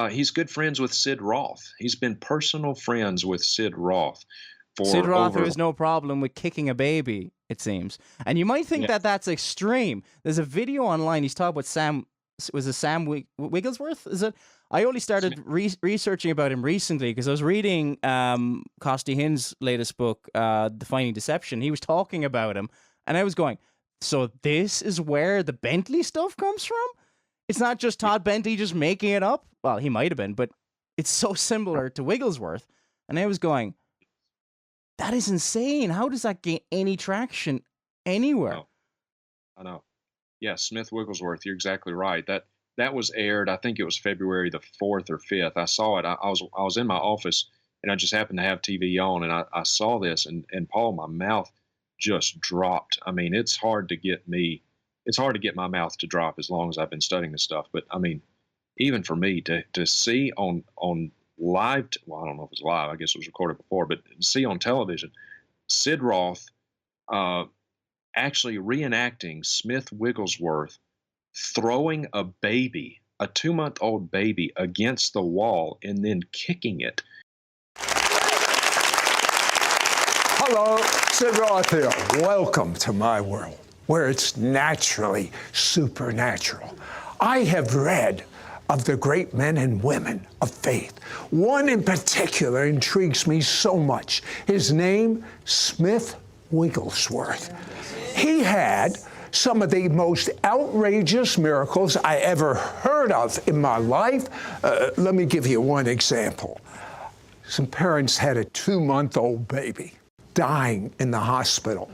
He's good friends with Sid Roth. He's been personal friends with Sid Roth Sid for Roth, who over. has no problem with kicking a baby, it seems. And you might think Yeah. that that's extreme. There's a video online. He's talking about was it Sam Wigglesworth? Is it? I only started researching about him recently because I was reading Costi Hinn's latest book, Defining Deception. He was talking about him, and I was going, so this is where the Bentley stuff comes from? It's not just Todd Bentley just making it up? Well, he might have been, but it's so similar to Wigglesworth. And I was going, that is insane. How does that gain any traction anywhere? I know. Yeah, Smith Wigglesworth. You're exactly right. That was aired. I think it was February the 4th or 5th. I saw it. I was in my office and I just happened to have TV on and I saw this and Paul, my mouth just dropped. I mean, it's hard to get my mouth to drop as long as I've been studying this stuff. But I mean, even for me to see on live, well, I don't know if it was live. I guess it was recorded before, but see on television, Sid Roth actually reenacting Smith Wigglesworth throwing a baby, a 2-month-old baby, against the wall and then kicking it. Hello, Sid Roth here. Welcome to my world, where it's naturally supernatural. I have read of the great men and women of faith. One in particular intrigues me so much. His name, Smith Wigglesworth. He had some of the most outrageous miracles I ever heard of in my life. Let me give you one example. Some parents had a 2-month-old baby dying in the hospital.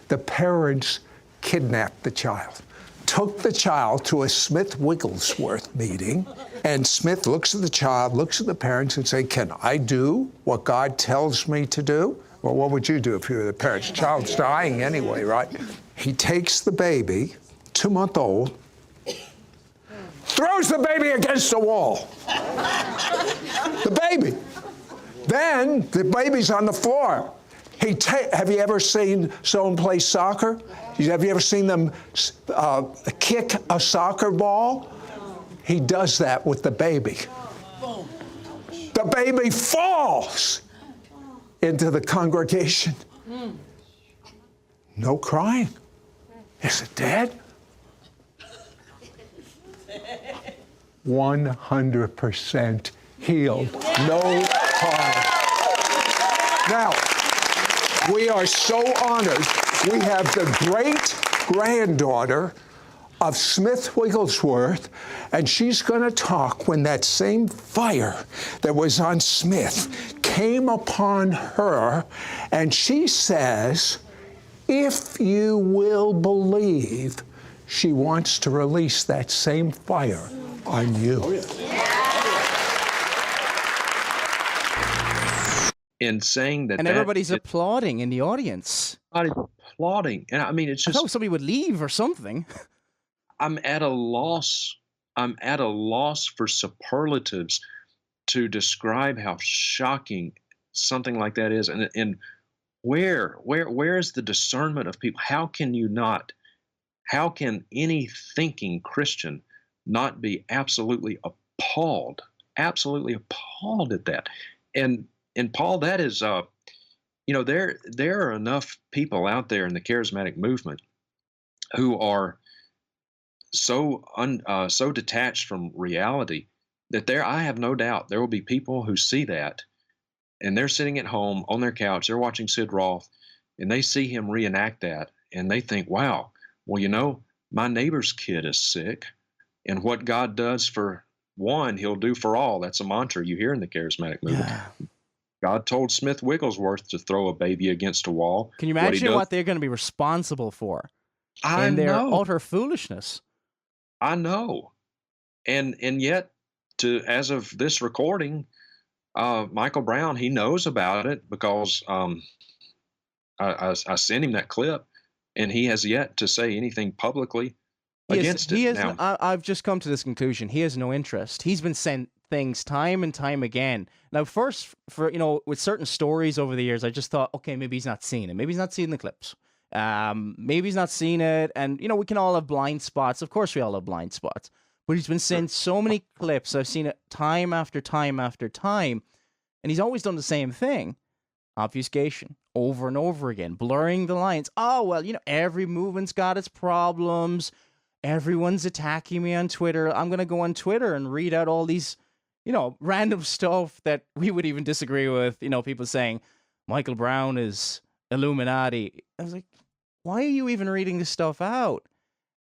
The parents kidnapped the child, took the child to a Smith Wigglesworth meeting, and Smith looks at the child, looks at the parents, and says, "Can I do what God tells me to do?" Well, what would you do if you were the parents? The child's dying anyway, right? He takes the baby, 2-month-old, throws the baby against the wall. The baby. Then the baby's on the floor. Have you ever seen someone play soccer? Have you ever seen them kick a soccer ball? He does that with the baby. The baby falls into the congregation. No crying. Is it dead? 100% healed. No crying. Now, we are so honored. We have the great-granddaughter of Smith Wigglesworth, and she's going to talk when that same fire that was on Smith came upon her, and she says, if you will believe, she wants to release that same fire on you. Oh, yeah. In saying that, and everybody's applauding in the audience. Everybody's applauding, and I mean, it's just. I thought somebody would leave or something. I'm at a loss. I'm at a loss for superlatives to describe how shocking something like that is, and where is the discernment of people? How can any thinking Christian not be absolutely appalled at that? And Paul, that is, there are enough people out there in the charismatic movement who are so detached from reality that I have no doubt there will be people who see that and they're sitting at home on their couch, they're watching Sid Roth, and they see him reenact that, and they think, wow, well, my neighbor's kid is sick, and what God does for one, he'll do for all. That's a mantra you hear in the charismatic movement. Yeah. God told Smith Wigglesworth to throw a baby against a wall. Can you imagine what they're going to be responsible for in their utter foolishness? I know. And yet, as of this recording, Michael Brown, he knows about it because I sent him that clip, and he has yet to say anything publicly against it. I've just come to this conclusion. He has no interest. He's been sent things time and time again. Now, first, with certain stories over the years, I just thought, okay, maybe he's not seeing it. Maybe he's not seeing the clips. Maybe he's not seeing it. And, we can all have blind spots. Of course, we all have blind spots. But he's been sent so many clips. I've seen it time after time after time. And he's always done the same thing. Obfuscation. Over and over again. Blurring the lines. Oh, well, every movement's got its problems. Everyone's attacking me on Twitter. I'm going to go on Twitter and read out all these, random stuff that we would even disagree with. People saying Michael Brown is Illuminati. I was like, why are you even reading this stuff out?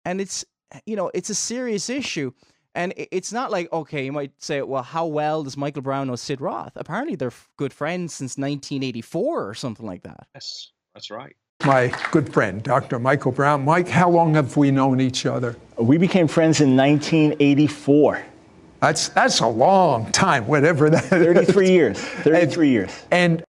And it's a serious issue. And it's not like, okay, you might say, well, how well does Michael Brown know Sid Roth? Apparently they're good friends since 1984 or something like that. Yes, that's right. My good friend, Dr. Michael Brown. Mike, how long have we known each other? We became friends in 1984. That's a long time, whatever that is. 33 years. 33 years. And